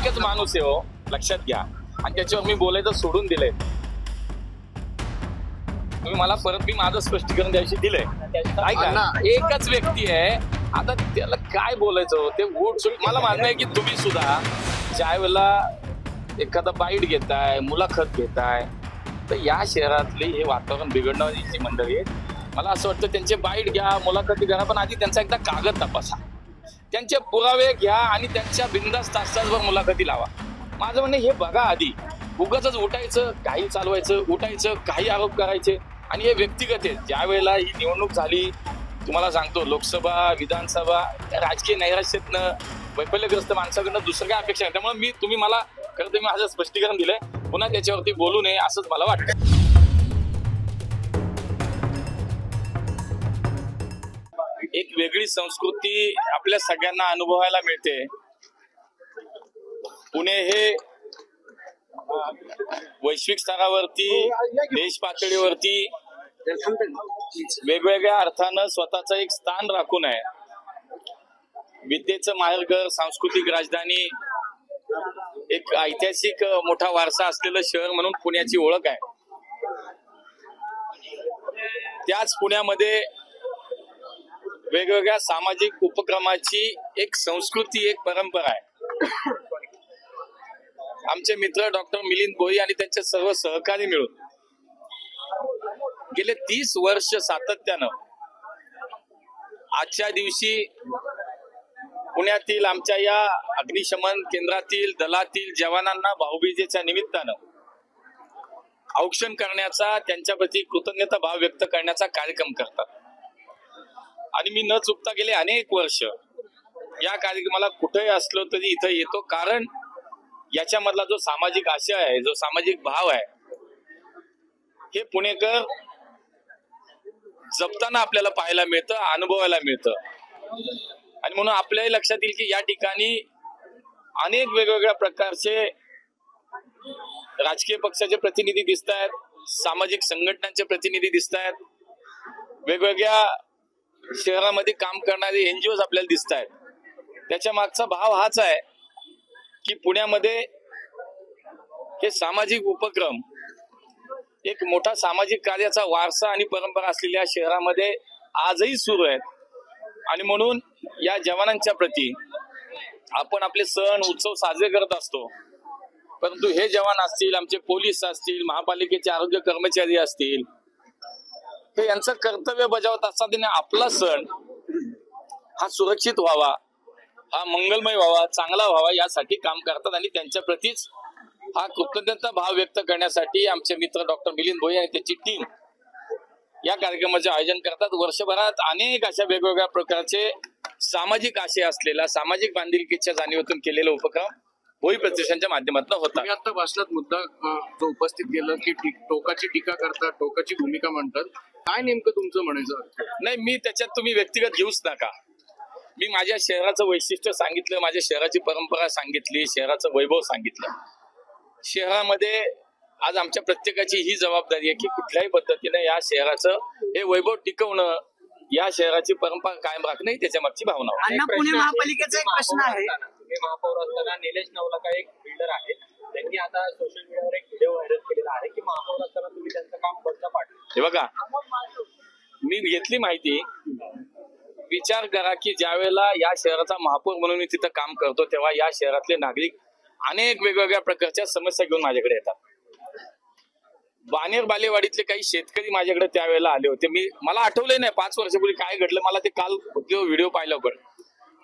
एकच माणूस आहे हो, लक्षात घ्या. आणि त्याच्यावर मी बोलायचं सोडून दिलंय. तुम्ही मला परत मी माझं स्पष्टीकरण द्यायची दिलंय. ऐका, एकच व्यक्ती आहे, आता त्याला काय बोलायचं ते मला मान्य आहे की तुम्ही सुद्धा ज्या वेळेला एखादा बाईट घेताय, मुलाखत घेताय, तर या शहरातली हे वातावरण बिघडणारी जी मंडळी आहे, मला असं वाटतं त्यांचे बाईट घ्या, मुलाखती घ्या, पण आधी त्यांचा एकदा कागद तपासा, त्यांचे पुरावे घ्या आणि त्यांच्या बिनधास्त तासांवर मुलाखती लावा. माझं म्हणणं हे बघा आधी. उगाच उठायचं, काही चालवायचं, उठायचं, काही आरोप करायचे आणि हे व्यक्तिगत आहे. ज्या वेळेला ही निवडणूक झाली, तुम्हाला सांगतो, लोकसभा, विधानसभा, राजकीय नैराश्यातनं, वैफल्यग्रस्त माणसाकडनं दुसरं काय अपेक्षा आहे. त्यामुळे तुम्ही मला खरं तर माझं स्पष्टीकरण दिलंय, पुन्हा त्याच्यावरती बोलू नये असंच मला वाटतं. एक वेगळी संस्कृती आपल्या सगळ्यांना अनुभवायला मिळते. पुणे हे वैश्विक स्तरावरती, देश पातळीवरती वेगवेगळ्या अर्थानं स्वतःचं एक स्थान राखून आहे. विद्येचं माहेरघर, सांस्कृतिक राजधानी, एक ऐतिहासिक मोठा वारसा असलेलं शहर म्हणून पुण्याची ओळख आहे. त्याच पुण्यामध्ये वेगवेगळ्या सामाजिक उपक्रमाची एक संस्कृती, एक परंपरा आहे. आमचे मित्र डॉक्टर मिलिंद भोई आणि त्यांचे सर्व सहकारी मिळून गेले 30 वर्ष सातत्यानं आजच्या दिवशी पुण्यातील आमच्या या अग्निशमन केंद्रातील दलातील जवानांना भाऊबीजेच्या निमित्तानं औक्षण करण्याचा, त्यांच्याप्रती कृतज्ञता भाव व्यक्त करण्याचा कार्यक्रम करतात. आणि मी न चुकता गेले अनेक वर्ष या कार्यक्रमाला कुठेही असलो तरी इथं येतो, कारण याच्यामधला जो सामाजिक आशय आहे, जो सामाजिक भाव आहे, हे पुणेकर जपताना आपल्याला पाहायला मिळतं, अनुभवायला मिळतं. आणि म्हणून आपल्याही लक्षात येईल की या ठिकाणी अनेक वेगवेगळ्या प्रकारचे राजकीय पक्षाचे प्रतिनिधी दिसत आहेत, सामाजिक संघटनांचे प्रतिनिधी दिसत आहेत, वेगवेगळ्या शहरामध्ये काम करणारे NGOs आपल्याला दिसत आहेत. त्याच्या मागचा भाव हाच आहे की पुण्यामध्ये हे सामाजिक उपक्रम, एक मोठा सामाजिक कार्याचा वारसा आणि परंपरा असलेल्या शहरामध्ये आजही सुरू आहेत. आणि म्हणून या जवानांच्या प्रती आपण आपले सण उत्सव साजरे करत असतो, परंतु हे जवान असतील, आमचे पोलीस असतील, महापालिकेचे आरोग्य कर्मचारी असतील, हे यांचं कर्तव्य बजावत असताना आपला सण हा सुरक्षित व्हावा, हा मंगलमय व्हावा, चांगला व्हावा यासाठी काम करतात. आणि त्यांच्या प्रतीच हा कृतज्ञता भाव व्यक्त करण्यासाठी आमचे मित्र डॉक्टर मिलिंद भोई आणि त्याची टीम या कार्यक्रमाचे आयोजन करतात. वर्षभरात अनेक अशा वेगवेगळ्या प्रकारचे सामाजिक आशय असलेला, सामाजिक बांधिलकीच्या जाणीवेतून केलेला उपक्रम भोई प्रतिष्ठानच्या माध्यमातून होता. मी आता भाषणात मुद्दा जो उपस्थित केलं की टोकाची टीका करतात, टोकाची भूमिका म्हणतात, काय नेमकं तुमचं म्हणायचं? नाही, मी त्याच्यात तुम्ही व्यक्तिगत घेऊच नका. मी माझ्या शहराचं वैशिष्ट्य सांगितलं, माझ्या शहराची परंपरा सांगितली, शहराचं वैभव सांगितलं. शहरामध्ये आज आमच्या प्रत्येकाची ही जबाबदारी आहे की कुठल्याही पद्धतीने या शहराचं हे वैभव टिकवणं, या शहराची परंपरा कायम राखणं ही त्याच्या मागची भावना आहे. पुणे महापालिकेचा एक प्रश्न आहे. महापौर असताना निलेश नवलाका एक बिल्डर आहे, त्यांनी आता सोशल मीडियावर एक व्हिडिओ व्हायरल केलेला आहे की महापौर असताना तुम्ही त्यांचं काम बंद पाडलं. हे बघा, मी घेतली माहिती. विचार करा की ज्या वेळेला या शहराचा महापौर म्हणून मी तिथं काम करतो, तेव्हा या शहरातले नागरिक अनेक वेगवेगळ्या प्रकारच्या समस्या घेऊन माझ्याकडे येतात. बाणेर बालेवाडीतले काही शेतकरी माझ्याकडे त्यावेळेला आले होते. मला आठवलंय नाही 5 वर्षापूर्वी काय घडलं, मला ते काल व्हिडिओ पाहिला, पण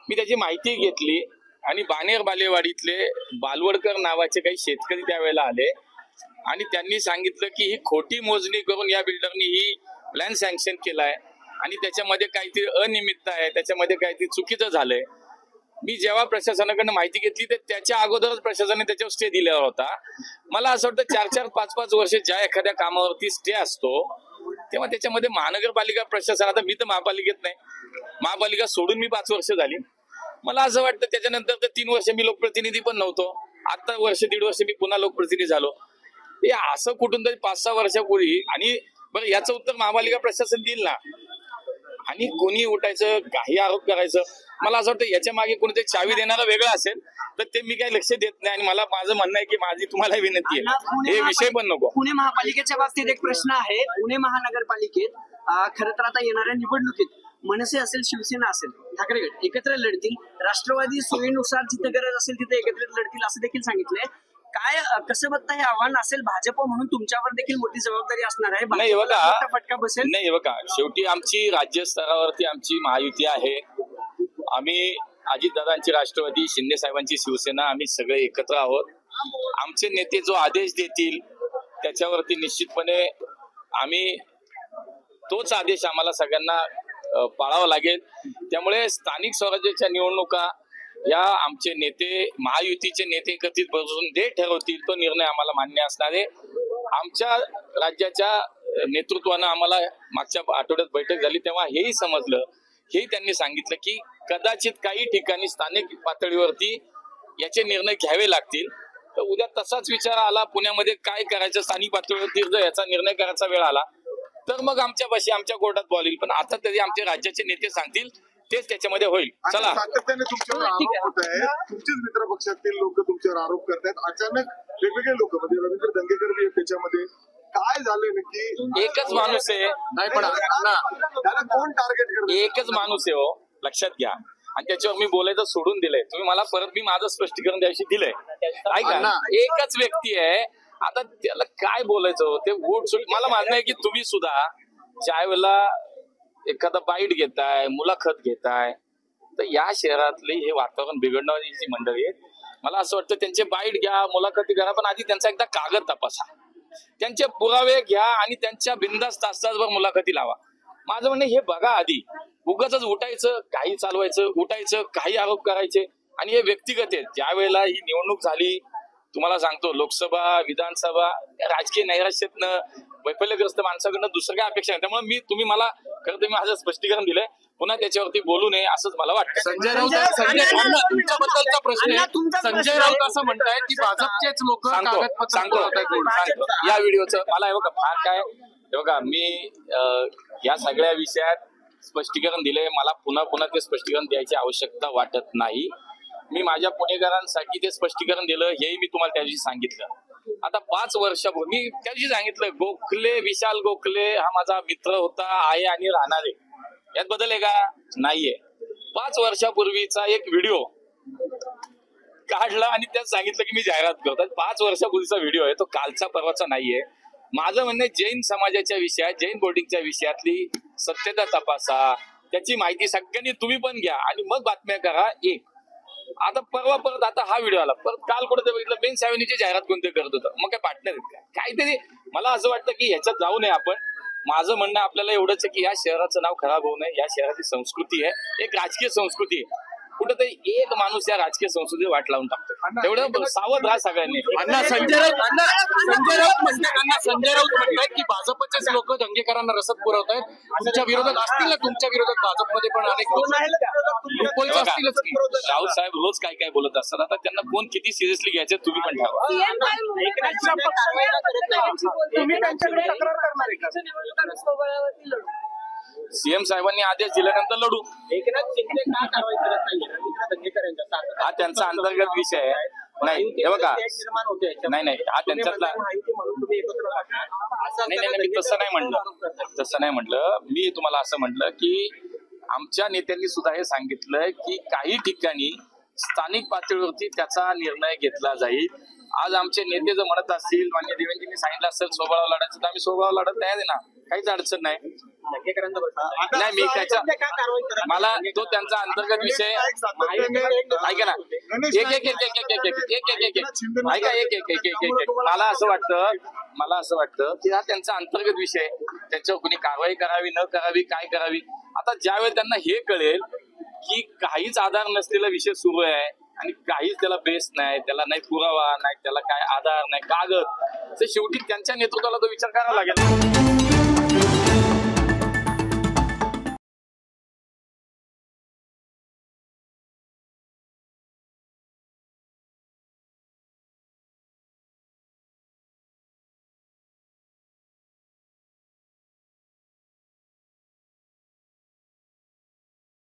मी त्याची माहिती घेतली. आणि बाणेर बालेवाडीतले बालवडकर नावाचे काही शेतकरी त्यावेळेला आले आणि त्यांनी सांगितलं की ही खोटी मोजणी करून या बिल्डरनी ही प्लॅन सँक्शन केलाय आणि त्याच्यामध्ये काहीतरी अनियमितता आहे, त्याच्यामध्ये काहीतरी चुकीचं झालंय. मी जेव्हा प्रशासनाकडनं माहिती घेतली तर त्याच्या अगोदरच प्रशासनाने त्याच्यावर स्टे दिलेला होता. मला असं वाटतं 4-4, 5-5 वर्ष ज्या एखाद्या कामावरती स्टे असतो तेव्हा त्याच्यामध्ये महानगरपालिका प्रशासन, आता मी तर महापालिकेत नाही, महापालिका सोडून मी 5 वर्ष झाली. मला असं वाटतं त्याच्यानंतर तर 3 वर्ष मी लोकप्रतिनिधी पण नव्हतो, आता 1-1.5 वर्ष मी पुन्हा लोकप्रतिनिधी झालो. हे असं कुठून तरी 5-6 वर्षापूर्वी. आणि बरं, याचं उत्तर महापालिका प्रशासन देईल ना. आणि कोणी उठायचं काही आरोप करायचं. मला असं वाटतं याच्या मागे कोणीतरी चावी देणारा वेगळा असेल तर ते मी काही लक्ष देत नाही. आणि मला माझं म्हणणं आहे की माझी तुम्हाला विनंती आहे, हे विषय पण नको. पुणे महापालिकेच्या बाबतीत एक प्रश्न आहे. पुणे महानगरपालिकेत खरं तर आता येणाऱ्या निवडणुकीत मनसे असेल, शिवसेना असेल, ठाकरे गट एकत्र लढतील. राष्ट्रवादी सोयीनुसार जिथे गरज असेल तिथे एकत्रित लढतील असं देखील सांगितलंय. काय कसं बघता हे आव्हान असेल? भाजप म्हणून तुमच्यावर देखील मोठी जबाबदारी असणार आहे. नाही बघा, मोठा फटका बसेल. नाही बघा, शेवटी आमची राज्य स्तरावरती आमची महायुती आहे. आम्ही अजितदादांची राष्ट्रवादी, शिंदे साहेबांची शिवसेना, आम्ही सगळे एकत्र आहोत. आमचे नेते जो आदेश देतील त्याच्यावरती निश्चितपणे आम्ही तोच आदेश आम्हाला सगळ्यांना पाळावा लागेल. त्यामुळे स्थानिक स्वराज्याच्या निवडणुका या आमचे नेते, महायुतीचे नेते एकत्रित बसून जे ठरवतील तो निर्णय आम्हाला मान्य असणार आहे. आमच्या राज्याच्या नेतृत्वानं आम्हाला मागच्या आठवड्यात बैठक झाली तेव्हा हेही समजलं, हेही त्यांनी सांगितलं की कदाचित काही ठिकाणी स्थानिक पातळीवरती याचे निर्णय घ्यावे लागतील. तर उद्या तसाच विचार आला पुण्यामध्ये काय करायचं, स्थानिक पातळीवरती जर याचा निर्णय करायचा वेळ आला तर मग आमच्यापाशी आमच्या कोर्टात बॉल येईल. पण आता तरी आमचे राज्याचे नेते सांगतील तेच त्याच्यामध्ये होईल. चला, सातत्याने तुमच्यावर आरोप होत आहे, तुमचेच मित्र पक्षातील लोक तुमच्यावर आरोप करतायत. अचानक वेगवेगळे लोक म्हणजे रवींद्र दंगेकर बी आहेत त्याच्यामध्ये. काय झालंय नक्की? एकच माणूस आहे, नाही पण अण्णा, त्याला कोण टार्गेट करत? एकच माणूस आहे हो, लक्षात घ्या. आणि त्याच्यावर मी बोलायचं सोडून दिलंय. तुम्ही मला परत मी माझं स्पष्टीकरण द्यायची दिलंय. ऐका, एकच व्यक्ती आहे, आता त्याला काय बोलायचं? ते वोट मला मान्य आहे की तुम्ही सुद्धा ज्या वेळेला एखादा बाईट घेताय, मुलाखत घेताय, तर या शहरातले हे वातावरण बिघडणारी जी मंडळी आहेत, मला असं वाटतं त्यांचे बाईट घ्या, मुलाखती घ्या, पण आधी त्यांचा एकदा कागद तपासा, त्यांचे पुरावे घ्या आणि त्यांच्या बिनधास्त तासभर मुलाखती लावा. माझं म्हणणं हे बघा आधी. उगाच उठायचं, काही चालवायचं, उठायचं, काही आरोप करायचे. आणि हे व्यक्तिगत आहेत. ज्या वेळेला ही निवडणूक झाली, तुम्हाला सांगतो, लोकसभा, विधानसभा, राजकीय नैराश्यातनं, वैफल्यग्रस्त माणसाकडनं दुसरं काय अपेक्षा नाही. त्यामुळे तुम्ही मला खरं तर मी माझं स्पष्टीकरण दिलंय, पुन्हा त्याच्यावरती बोलू नये असंच मला वाटतं. संजय राऊत तुमच्याबद्दलचा प्रश्न आहे. संजय राऊत असं म्हणतायत की भाजपचेच लोक सांगतो या व्हिडिओचं मला हे बघा फार काय, हे बघा मी या सगळ्या विषयात स्पष्टीकरण दिलंय. मला पुन्हा पुन्हा ते स्पष्टीकरण द्यायची आवश्यकता वाटत नाही. मी माझ्या पुणेकरांसाठी ते स्पष्टीकरण दिलं, हेही मी तुम्हाला त्या दिवशी सांगितलं. आता 5 वर्षापूर्वी मी त्या दिवशी सांगितलं, गोखले, विशाल गोखले हा माझा मित्र होता, आहे आणि राहणार आहे. यात बदल आहे का? नाहीये. 5 वर्षापूर्वीचा एक व्हिडिओ काढला आणि त्यात सांगितलं की मी जाहिरात करतो. 5 वर्षापूर्वीचा व्हिडिओ आहे तो, कालचा परवाचा नाहीये. माझं म्हणणं आहे, जैन समाजाच्या विषयात, जैन बोर्डिंगच्या विषयातली सत्यता तपासा, त्याची माहिती सगळ्यांनी तुम्ही पण घ्या आणि मग बातम्या करा. एक आता परत आता हा व्हिडिओ आला, परत काल कुठे बघितलं बेन सावेनीची जाहिरात कोणते करत होतं. मग काय पार्टनर आहेत का? काहीतरी मला असं वाटतं की ह्याच्यात जाऊ नये आपण. माझं म्हणणं आपल्याला एवढंच आहे की या शहराचं नाव खराब होऊ नये. या शहराची संस्कृती आहे, एक राजकीय संस्कृती आहे. कुठेतरी एक माणूस या राजकीय संस्कृती वाट लावून टाकतो. तेवढं सावध राहा सगळ्यांनी. संजय राऊत म्हणतात की भाजपचेच लोक दंगेकरांना रसद पुरवत आहेत. तुमच्या विरोधात असतील ना, तुमच्या विरोधात भाजपमध्ये पण अनेक लोक असतीलच की. राऊत साहेब रोज काय काय बोलत असतात. आता त्यांना कोण किती सिरियसली घ्यायचं तुम्ही पण ठरवा. तुम्ही त्यांच्याकडे तक्रार करणार आहे का? सीएम साहेबांनी आदेश दिल्यानंतर लढू. एकनाथ शिंदे का कारवाई करत नाही रवींद्र दंगेकरांच्या? हा त्यांचा अंतर्गत विषय आहे. नाही हे बघा, निर्माण होते नाही हा त्यांच्यातला म्हणून तुम्ही एकत्र नाही मी तसं नाही म्हटलं. मी तुम्हाला असं म्हटलं की आमच्या नेत्यांनी सुद्धा हे सांगितलंय की काही ठिकाणी स्थानिक पातळीवरती त्याचा निर्णय घेतला जाईल. आज आमचे नेते जर म्हणत असतील, मान्य देवेंद्रजींनी सांगितलं असेल सोबळावर लढायचं, तर आम्ही सोबळावर लढत तयार आहे ना, काहीच अडचण नाही. नाही मी त्याच्या मला तो त्यांचा अंतर्गत विषय ऐका ना, मला असं वाटतं की हा त्यांचा अंतर्गत विषय, त्याच्यावर कुणी कारवाई करावी न करावी, काय करावी. आता ज्यावेळी त्यांना हे कळेल की काहीच आधार नसलेला विषय सुरू आहे आणि काहीच त्याला बेस नाही, त्याला नाही पुरावा नाही, त्याला काय आधार नाही, कागद, तर शेवटी त्यांच्या नेतृत्वाला तो विचार करावा लागेल.